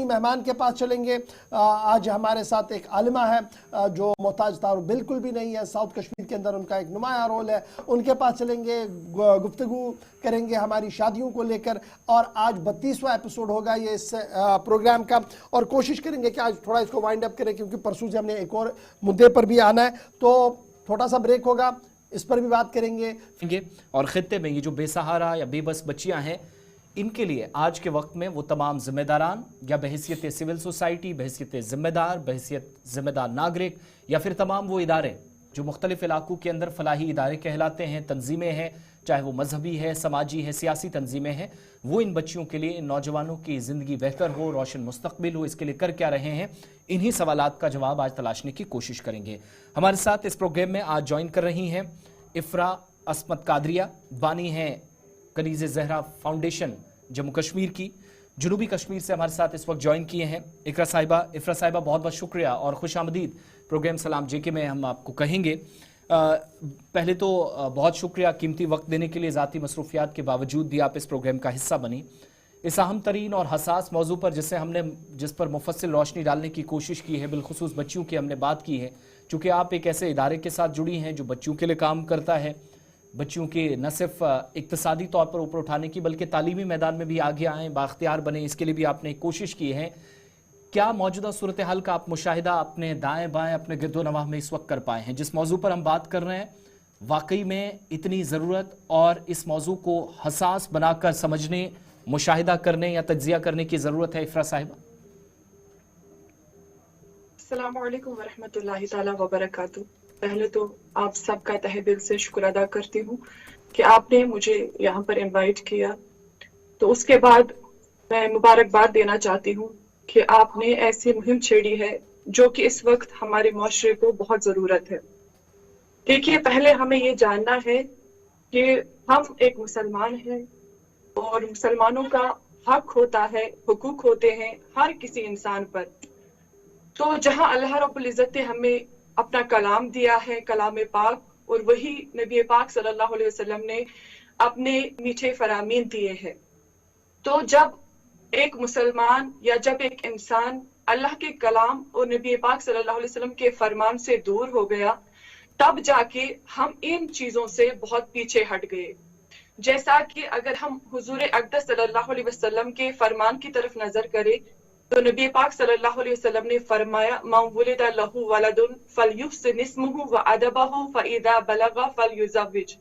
मेहमान के पास चलेंगे। आज हमारे साथ एक आलिमा है जो मोहताज तारुफ बिल्कुल भी नहीं है, साउथ कश्मीर के अंदर उनका एक नुमाया रोल है। उनके पास चलेंगे, गुफ्तगू करेंगे हमारी शादियों को लेकर। और आज 32वां एपिसोड होगा ये इस प्रोग्राम का, और कोशिश करेंगे कि आज थोड़ा इसको वाइंड अप करें, क्योंकि परसों से हमने एक और मुद्दे पर भी आना है, तो थोड़ा सा ब्रेक होगा, इस पर भी बात करेंगे। और खित्ते में ये जो बेसहारा या बेबस बच्चियां हैं, इनके लिए आज के वक्त में वो तमाम जिम्मेदारान या बहैसियत सिविल सोसाइटी, बहैसियत जिम्मेदार, बहैसियत जिम्मेदार नागरिक, या फिर तमाम वो इदारे जो मुख्तलिफ इलाकों के अंदर फलाही इदारे कहलाते हैं, तंजीमें हैं, चाहे वो मजहबी है, समाजी है, सियासी तंजीमें हैं, वो इन बच्चियों के लिए, इन नौजवानों की ज़िंदगी बेहतर हो, रोशन मुस्तकबिल हो, इसके लिए कर क्या रहे हैं, इन्हीं सवालात का जवाब आज तलाशने की कोशिश करेंगे। हमारे साथ इस प्रोग्राम में आज ज्वाइन कर रही हैं इफ्रा अस्मत कादरिया, बानी हैं कनीज़ ज़हरा फाउंडेशन जम्मू कश्मीर की, जनूबी कश्मीर से हमारे साथ इस वक्त ज्वाइन किए हैं इफ्रा साहिबा बहुत बहुत शुक्रिया और खुश आमदीद प्रोग्राम सलाम जेके में हम आपको कहेंगे। पहले तो बहुत शुक्रिया कीमती वक्त देने के लिए, ज़ाती मसरूफियात के बावजूद भी आप इस प्रोग्राम का हिस्सा बनी। इस अहम तरीन और हसास मौजू पर जिस पर मुफस्सिल रोशनी डालने की कोशिश की है, बिलखुसूस बच्चियों की हमने बात की है, चूँकि आप एक ऐसे इदारे के साथ जुड़ी हैं जो बच्चियों के लिए काम करता है, बच्चियों के न सिर्फ इक्तसादी तौर पर ऊपर उठाने की बल्कि तालीमी मैदान में भी आगे आएँ, बाख्तियार बने, इसके लिए भी आपने एक कोशिश की है। क्या मौजूदा सूरत हाल का आप मुशाहिदा अपने दाएं बाएं अपने गिरदो नवाह में इस वक्त कर पाए हैं? जिस मौजू पर हम बात कर रहे हैं वाकई में इतनी ज़रूरत और इस मौजू को हसास बनाकर समझने, मुशाहिदा करने या तज्जिया करने की ज़रूरत है। इफ्रा साहिबा, अस्सलामु अलैकुम वरहमतुल्लाहि ताला वबरकातुहू। पहले तो आप सबका तहे दिल से शुक्र अदा करती हूँ कि आपने मुझे यहाँ पर इनवाइट किया। तो उसके बाद मैं मुबारकबाद देना चाहती हूँ कि आपने ऐसी मुहिम छेड़ी है जो कि इस वक्त हमारे मुआशरे को बहुत ज़रूरत है। देखिए, पहले हमें ये जानना है कि हम एक मुसलमान हैं और मुसलमानों का हक होता है, हुकूक होते हैं हर किसी इंसान पर। तो जहाँ अल्लाह रब्बुल इज़्ज़त ने हमें अपना कलाम दिया है, कलाम पाक, और वही नबी पाक सल्लल्लाहु अलैहि वसल्लम ने अपने मीठे फरामीन दिए हैं। तो जब एक मुसलमान या जब एक इंसान अल्लाह के कलाम और नबी पाक सल्लल्लाहु अलैहि वसल्लम के फरमान से दूर हो गया, तब जाके हम इन चीजों से बहुत पीछे हट गए। जैसा कि अगर हम हुजूर अक़दस सल्लल्लाहु अलैहि वसल्लम के फरमान की तरफ नजर करें, तो नबी पाक सल्लल्लाहु अलैहि वसल्लम ने फरमाया, मन वुलिदा लहू वलदुन फलयुहसिन इस्मुहु व अदबहु फइदा बलगा फलयुज़व्विज,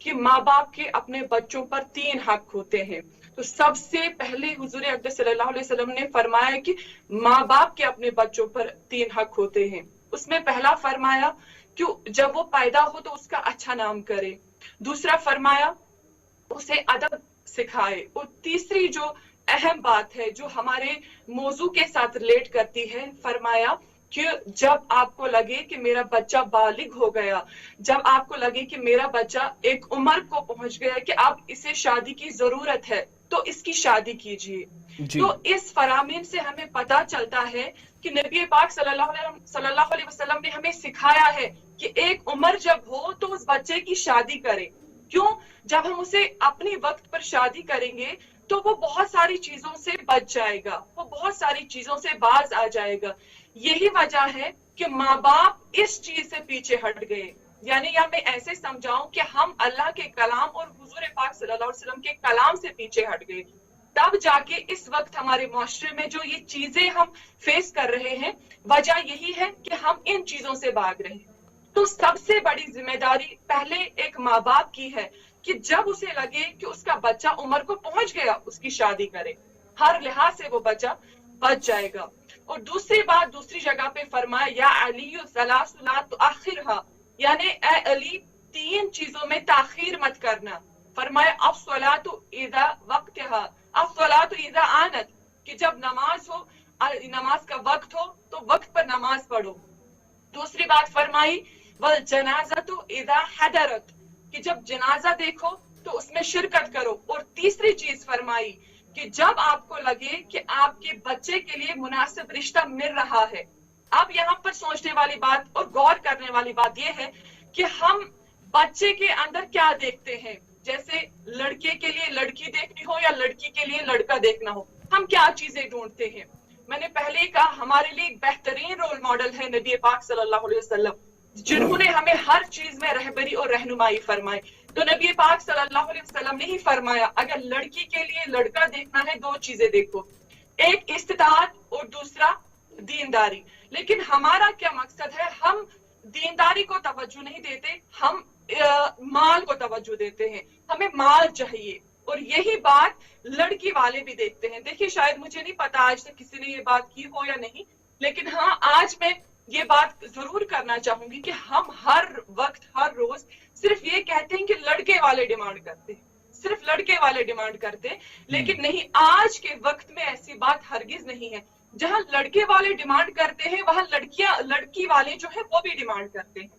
कि माँ बाप के अपने बच्चों पर 3 हक होते हैं। तो सबसे पहले हुजूर अक़दस सल्लल्लाहु अलैहि वसल्लम ने फरमाया कि माँ बाप के अपने बच्चों पर 3 हक होते हैं। उसमें पहला फरमाया कि जब वो पैदा हो तो उसका अच्छा नाम करे, दूसरा फरमाया उसे अदब सिखाए, और तीसरी जो अहम बात है जो हमारे मौजू के साथ रिलेट करती है, फरमाया कि जब आपको लगे कि मेरा बच्चा बालिग हो गया, जब आपको लगे कि मेरा बच्चा एक उम्र को पहुंच गया कि अब इसे शादी की जरूरत है, तो इसकी शादी कीजिए। तो इस फरामीन से हमें पता चलता है कि नबी पाक सल्लल्लाहु अलैहि वसल्लम ने हमें सिखाया है कि एक उम्र जब हो तो उस बच्चे की शादी करें। क्यों? जब हम उसे अपनी वक्त पर शादी करेंगे तो वो बहुत सारी चीजों से बच जाएगा, वो बहुत सारी चीजों से बाज आ जाएगा। यही वजह है कि माँ बाप इस चीज से पीछे हट गए। यानी या मैं ऐसे समझाऊं कि हम अल्लाह के कलाम और हुजूर पाक सल्लल्लाहु अलैहि वसल्लम के कलाम से पीछे हट गए। तब जाके इस वक्त हमारे मुआशरे में जो ये चीजें हम फेस कर रहे हैं, वजह यही है कि हम इन चीजों से भाग रहे हैं। तो सबसे बड़ी जिम्मेदारी पहले एक माँ बाप की है कि जब उसे लगे कि उसका बच्चा उम्र को पहुंच गया, उसकी शादी करे, हर लिहाज से वो बच्चा बच जाएगा। और दूसरी बात, दूसरी जगह पे फरमाया, या अली सलासु ला तुअखिरहा, यानी ए अली 3 चीजों में ताखीर मत करना। फरमाया अस्सलातु इज़ा वक्तहा, अस्सलातु इज़ा आनत, कि जब नमाज हो, नमाज का वक्त हो तो वक्त पर नमाज पढ़ो। दूसरी बात फरमाई, वल जनाज़तु इज़ा हदरत, कि जब जनाजा देखो तो उसमें शिरकत करो। और तीसरी चीज फरमाई कि जब आपको लगे कि आपके बच्चे के लिए मुनासिब रिश्ता मिल रहा है। अब यहाँ पर सोचने वाली बात और गौर करने वाली बात यह है कि हम बच्चे के अंदर क्या देखते हैं। जैसे लड़के के लिए लड़की देखनी हो या लड़की के लिए लड़का देखना हो, हम क्या चीजें ढूंढते हैं। मैंने पहले ही कहा हमारे लिए एक बेहतरीन रोल मॉडल है नबी पाक सल्लल्लाहु अलैहि वसल्लम, जिन्होंने हमें हर चीज में रहबरी और रहनुमाई फरमाई। तो नबी पाक सल्लल्लाहु अलैहि वसल्लम ने ही फरमाया अगर लड़की के लिए लड़का देखना है दो चीजें देखो, एक इस्तिताअत और दूसरा दीनदारी। लेकिन हमारा क्या मकसद है, हम दीनदारी को तवज्जो नहीं देते, हम माल को तवज्जो देते हैं, हमें माल चाहिए। और यही बात लड़की वाले भी देखते हैं। देखिए शायद मुझे नहीं पता आज तक किसी ने ये बात की हो या नहीं, लेकिन हाँ आज मैं ये बात जरूर करना चाहूंगी कि हम हर वक्त हर रोज सिर्फ ये कहते हैं कि लड़के वाले डिमांड करते हैं, सिर्फ लड़के वाले डिमांड करते हैं, लेकिन नहीं, आज के वक्त में ऐसी बात हरगिज नहीं है। जहां लड़के वाले डिमांड करते हैं वहां लड़की वाले जो है वो भी डिमांड करते हैं।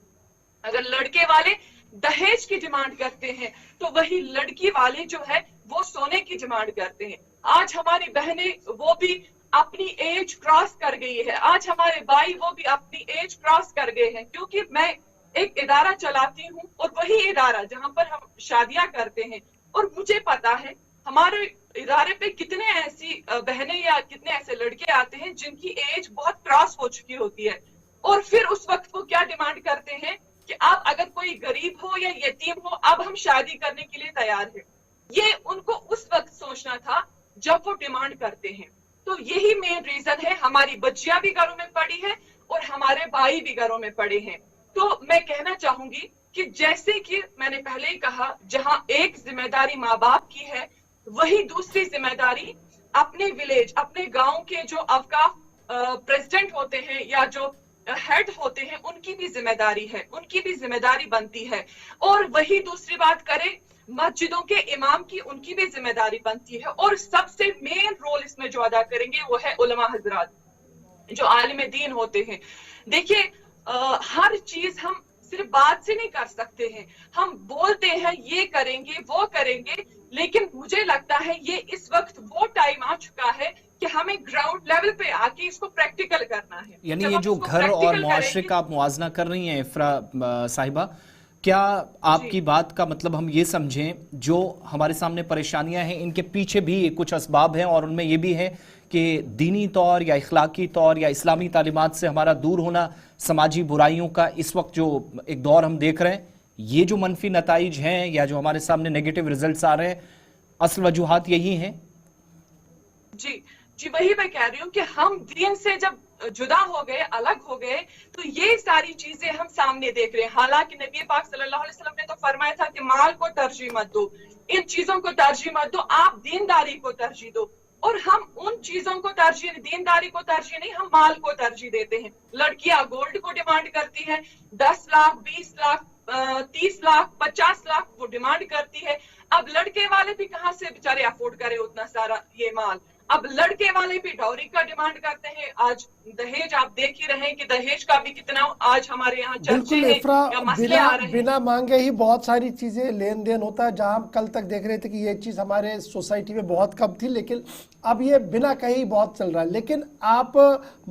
अगर लड़के वाले दहेज की डिमांड करते हैं तो वही लड़की वाले जो है वो सोने की डिमांड करते हैं। आज हमारी बहनें वो भी अपनी एज क्रॉस कर गई है, आज हमारे भाई वो भी अपनी एज क्रॉस कर गए हैं। क्योंकि मैं एक इदारा चलाती हूँ और वही इदारा जहां पर हम शादियां करते हैं, और मुझे पता है हमारे इदारे पे कितने ऐसी बहनें या कितने ऐसे लड़के आते हैं जिनकी एज बहुत क्रॉस हो चुकी होती है, और फिर उस वक्त वो क्या डिमांड करते हैं कि आप अगर कोई गरीब हो या यतीम हो अब हम शादी करने के लिए तैयार हैं। ये उनको उस वक्त सोचना था जब वो डिमांड करते हैं। तो यही मेन रीजन है, हमारी बच्चियां भी घरों में पड़ी है और हमारे भाई भी घरों में पड़े हैं। तो मैं कहना चाहूंगी कि जैसे कि मैंने पहले ही कहा, जहां एक जिम्मेदारी माँ बाप की है, वही दूसरी जिम्मेदारी अपने विलेज, अपने गांव के जो अवकाफ प्रेसिडेंट होते हैं या जो हेड होते हैं उनकी भी जिम्मेदारी है, उनकी भी जिम्मेदारी बनती है। और वही दूसरी बात करें मस्जिदों के इमाम की, उनकी भी जिम्मेदारी बनती है। और सबसे मेन रोल इसमें जो अदा करेंगे वो है उलमा हजरात, जो आलिम दीन होते हैं। देखिए हर चीज हम सिर्फ बात से नहीं कर सकते हैं, हम बोलते हैं ये करेंगे वो करेंगे, लेकिन मुझे लगता है ये इस वक्त वो टाइम आ चुका है कि हमें ग्राउंड लेवल पे आके इसको प्रैक्टिकल करना है। यानी ये जो घर और मुआशरे का आप मुआवजा कर रही हैं इफ्रा साहिबा, क्या आपकी बात का मतलब हम ये समझें जो हमारे सामने परेशानियां हैं इनके पीछे भी कुछ असबाब हैं, और उनमें ये भी है कि दीनी तौर या इखलाकी तौर या इस्लामी तालीमात से हमारा दूर होना, समाजी बुराइयों का इस वक्त जो एक दौर हम देख रहे हैं, ये जो मनफी नताइज हैं या जो हमारे सामने नेगेटिव रिजल्ट्स आ रहे हैं, असल वजूहात यही हैं? जी जी, वही मैं कह रही हूँ कि हम दीन से जब जुदा हो गए, अलग हो गए, तो ये सारी चीजें हम सामने देख रहे हैं। हालांकि नबी पाक सल्लल्लाहु अलैहि वसल्लम ने तो फरमाया था कि माल को तरजीह मत दो, इन चीजों को तरजीह मत दो, आप दीनदारी को तरजीह दो। और हम उन चीजों को तरजीह, दीनदारी को तरजीह नहीं, हम माल को तरजीह देते हैं। लड़कियां गोल्ड को डिमांड करती हैं, 10 लाख 20 लाख 30 लाख 50 लाख वो डिमांड करती है। अब लड़के वाले भी कहाँ से बेचारे अफोर्ड करे उतना सारा ये माल। अब लड़के वाले भी डॉरी का डिमांड करते हैं। आज दहेज आप देख ही रहे हैं कि दहेज का भी कितना आज हमारे यहाँ चर्चे हैं या मसले आ रहे हैं। बिना मांगे ही बहुत सारी चीजें लेन देन होता है। जहां हम कल तक देख रहे थे कि ये चीज हमारे सोसाइटी में बहुत कम थी, लेकिन अब ये बिना कहीं बहुत चल रहा है। लेकिन आप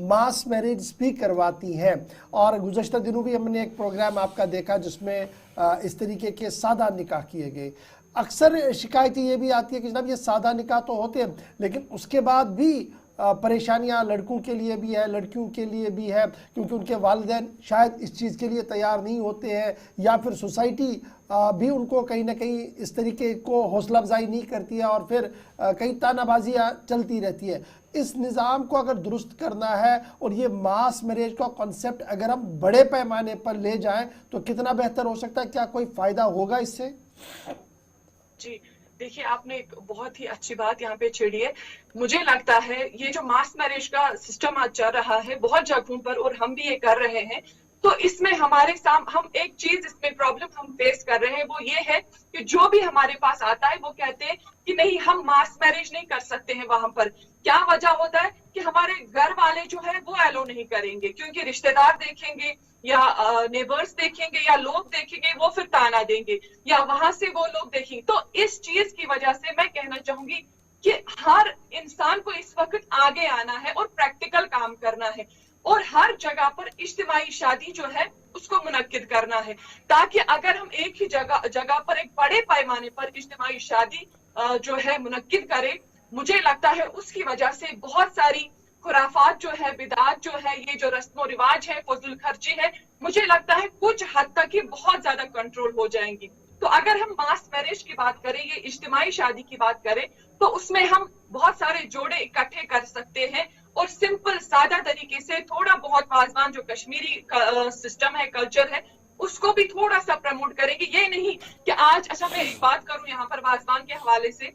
मास मैरिज भी करवाती हैं, और गुज़श्ता दिनों भी हमने एक प्रोग्राम आपका देखा जिसमें इस तरीके के सादा निकाह किए गए। अक्सर शिकायतें ये भी आती है कि जनाब ये सादा निकाह तो होते हैं, लेकिन उसके बाद भी परेशानियां लड़कों के लिए भी है, लड़कियों के लिए भी है, क्योंकि उनके वालिदैन शायद इस चीज़ के लिए तैयार नहीं होते हैं, या फिर सोसाइटी भी उनको कहीं ना कहीं इस तरीके को हौसला अफजाई नहीं करती है, और फिर कई तानाबाजियाँ चलती रहती है। इस निज़ाम को अगर दुरुस्त करना है और ये मास मैरिज का कॉन्सेप्ट अगर हम बड़े पैमाने पर ले जाएं तो कितना बेहतर हो सकता है? क्या कोई फ़ायदा होगा इससे? जी देखिए, आपने एक बहुत ही अच्छी बात यहाँ पे छेड़ी है। मुझे लगता है ये जो मास मैरिज का सिस्टम आज चल रहा है बहुत जगहों पर, और हम भी ये कर रहे हैं, तो इसमें हमारे हम एक चीज इसमें प्रॉब्लम हम फेस कर रहे हैं, वो ये है कि जो भी हमारे पास आता है वो कहते हैं कि नहीं हम मास मैरिज नहीं कर सकते हैं वहां पर। क्या वजह होता है कि हमारे घर वाले जो है वो एलो नहीं करेंगे, क्योंकि रिश्तेदार देखेंगे या नेबर्स देखेंगे या लोग देखेंगे, वो फिर ताना देंगे, या वहां से वो लोग देखेंगे। तो इस चीज की वजह से मैं कहना चाहूंगी कि हर इंसान को इस वक्त आगे आना है और प्रैक्टिकल काम करना है, और हर जगह पर इज्तिमाई शादी जो है उसको मुनक्किद करना है, ताकि अगर हम एक ही जगह पर एक बड़े पैमाने पर इज्तिमाई शादी जो है मुनक्किद करें, मुझे लगता है उसकी वजह से बहुत सारी खुराफात जो है, बिदात जो है, ये जो रस्म व रिवाज है, फजूल खर्ची है, मुझे लगता है कुछ हद तक ही बहुत ज्यादा कंट्रोल हो जाएंगी। तो अगर हम मास मैरिज की बात करें, ये इज्तिमाई शादी की बात करें, तो उसमें हम बहुत सारे जोड़े इकट्ठे कर सकते हैं और सिंपल सादा तरीके से थोड़ा बहुत वाजवान जो कश्मीरी सिस्टम है, कल्चर है, उसको भी थोड़ा सा प्रमोट करेंगे। ये नहीं कि आज, अच्छा मैं एक बात करूं यहाँ पर वाजवान के हवाले से,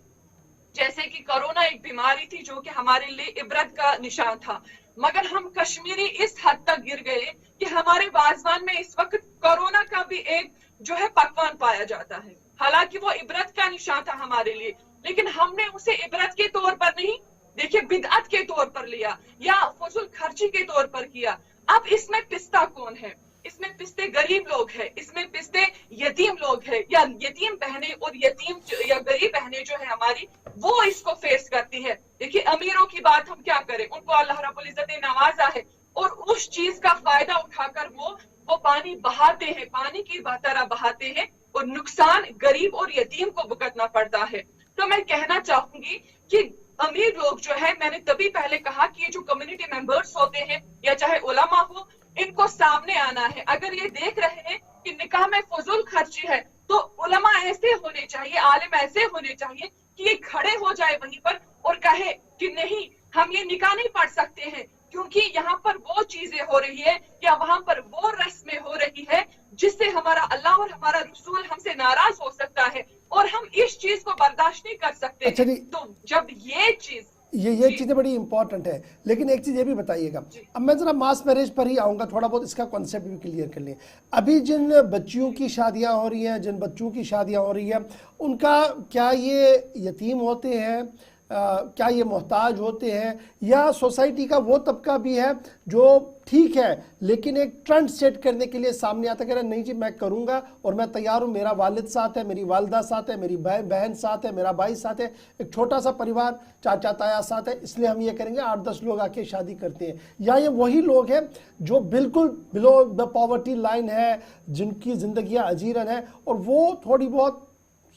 जैसे कि कोरोना एक बीमारी थी जो कि हमारे लिए इबरत का निशान था, मगर हम कश्मीरी इस हद तक गिर गए कि हमारे वाजवान में इस वक्त कोरोना का भी एक जो है पकवान पाया जाता है। हालांकि वो इबरत का निशान था हमारे लिए, लेकिन हमने उसे इबरत के तौर पर नहीं, देखिए बिदअत के तौर पर लिया या फजूल खर्ची के तौर पर किया। अब इसमें पिस्ता कौन है? इसमें पिस्ते गरीब लोग हैं, इसमें पिस्ते यतीम लोग हैं, या यतीम बहनें और यतीम या गरीब बहनें जो है हमारी, वो इसको फेस करती है। देखिए अमीरों की बात हम क्या करें, उनको अल्लाह रब्बुल इज्जत ने नवाजा है और उस चीज का फायदा उठाकर वो पानी बहाते हैं, पानी की तरह बहाते हैं और नुकसान गरीब और यतीम को भुगतना पड़ता है। तो मैं कहना चाहूंगी कि अमीर लोग जो है, मैंने तभी पहले कहा कि ये जो कम्युनिटी मेंबर्स होते हैं या चाहे उलमा हो, इनको सामने आना है। अगर ये देख रहे हैं कि निकाह में फजूल खर्ची है, तो उलमा ऐसे होने चाहिए, आलिम ऐसे होने चाहिए कि ये खड़े हो जाए वहीं पर और कहे कि नहीं, हम ये निकाह नहीं पढ़ सकते हैं, क्योंकि यहाँ पर वो चीजें हो रही है या वहां पर वो रस्में हो रही है जिससे हमारा अल्लाह और हमारा रसूल हमसे नाराज हो सकता है और हम इस चीज को बर्दाश्त नहीं कर सकते। अच्छा जी, तो जब ये चीज ये चीज़ें बड़ी इंपॉर्टेंट है, लेकिन एक चीज़ ये भी बताइएगा, अब मैं ज़रा मास मैरिज पर ही आऊँगा, थोड़ा बहुत इसका कॉन्सेप्ट भी क्लियर कर लें। अभी जिन बच्चियों की शादियाँ हो रही हैं, जिन बच्चों की शादियाँ हो रही हैं, उनका क्या ये यतीम होते हैं, क्या ये मोहताज होते हैं, या सोसाइटी का वो तबका भी है जो ठीक है लेकिन एक ट्रेंड सेट करने के लिए सामने आता कह रहा नहीं जी मैं करूँगा और मैं तैयार हूँ, मेरा वालिद साथ है, मेरी वालदा साथ है, मेरी बहन साथ है, मेरा भाई साथ है, एक छोटा सा परिवार चाचा ताया साथ है, इसलिए हम ये करेंगे 8-10 लोग आके शादी करते हैं। या ये वही लोग हैं जो बिल्कुल बिलो द पॉवर्टी लाइन है, जिनकी ज़िंदगियाँ अजीरन है और वो थोड़ी बहुत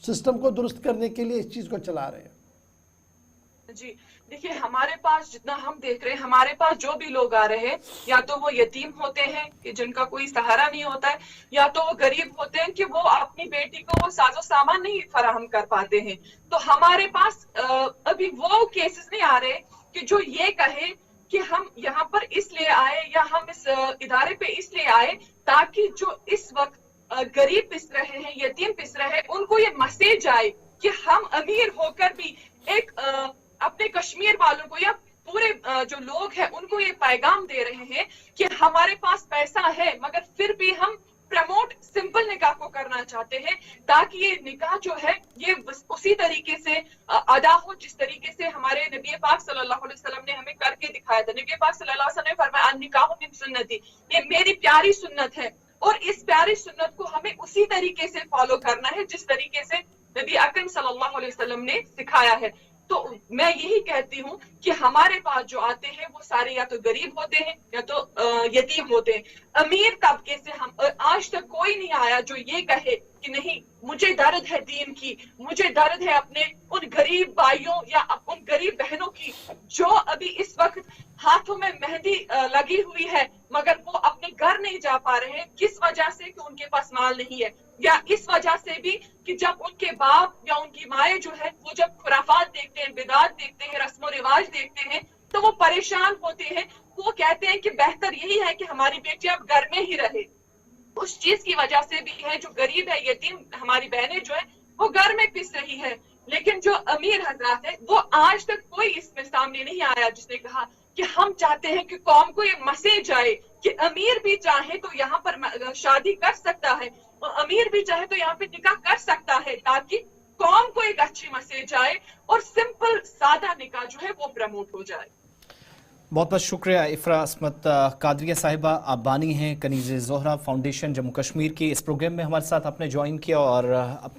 सिस्टम को दुरुस्त करने के लिए इस चीज़ को चला रहे हैं। जी देखिए, हमारे पास जितना हम देख रहे हैं, हमारे पास जो भी लोग आ रहे हैं, या तो वो यतीम होते हैं कि जिनका कोई सहारा नहीं होता है, या तो वो गरीब होते हैं कि वो अपनी बेटी को वो साजो सामान नहीं फराहम कर पाते हैं। तो हमारे पास अभी वो केसेस नहीं आ रहे कि जो ये कहे कि हम यहाँ पर इसलिए आए या हम इस इदारे पे इसलिए आए ताकि जो इस वक्त गरीब पिस रहे हैं, यतीम पिस रहे हैं, उनको ये मैसेज आए कि हम अमीर होकर भी एक अपने कश्मीर वालों को या पूरे जो लोग हैं उनको ये पैगाम दे रहे हैं कि हमारे पास पैसा है मगर फिर भी हम प्रमोट सिंपल निकाह को करना चाहते हैं, ताकि ये निकाह जो है ये उसी तरीके से अदा हो जिस तरीके से हमारे नबी पाक सल्लल्लाहु अलैहि वसल्लम ने हमें करके दिखाया था। नबी पाक सल्लल्लाहु अलैहि वसल्लम ने फरमाया निकाह मिन सुन्नती, ये मेरी प्यारी सुन्नत है और इस प्यारी सुन्नत को हमें उसी तरीके से फॉलो करना है जिस तरीके से नबी अकरम सल्लल्लाहु अलैहि वसल्लम ने सिखाया है। तो मैं यही कहती हूँ कि हमारे पास जो आते हैं वो सारे या तो गरीब होते हैं या तो यतीम होते हैं। अमीर तबके से हम आज तक कोई नहीं आया जो ये कहे कि नहीं, मुझे दर्द है दीन की, मुझे दर्द है अपने उन गरीब भाइयों या उन गरीब बहनों की जो अभी इस वक्त हाथों में मेहंदी लगी हुई है मगर वो अपने घर नहीं जा पा रहे हैं। किस वजह से? कि उनके पास माल नहीं है, या इस वजह से भी कि जब उनके बाप या उनकी माएँ जो है वो जब खुराफात देखते हैं, बिदात देखते हैं, रस्म रिवाज देखते हैं तो वो परेशान होते हैं। वो कहते हैं कि बेहतर यही है कि हमारी बेटी अब घर में ही रहे। उस चीज की वजह से भी है जो गरीब है, यतीम हमारी बहनें जो है वो घर में पिस रही है। लेकिन जो अमीर हजरात है वो आज तक कोई इसमें सामने नहीं आया जिसने कहा कि हम चाहते हैं कि कौम को ये मैसेज आए कि अमीर भी चाहे तो यहाँ पर शादी कर सकता है और अमीर भी चाहे तो यहाँ पे निकाह कर सकता है, ताकि कौम को एक अच्छी मैसेज आए और सिंपल सादा निकाह जो है वो प्रमोट हो जाए। बहुत बहुत शुक्रिया इफ्रा अस्मत कादरिया साहिबा, आप बानी हैं कनीज़ ज़ोहरा फाउंडेशन जम्मू कश्मीर की। इस प्रोग्राम में हमारे साथ आपने ज्वाइन किया और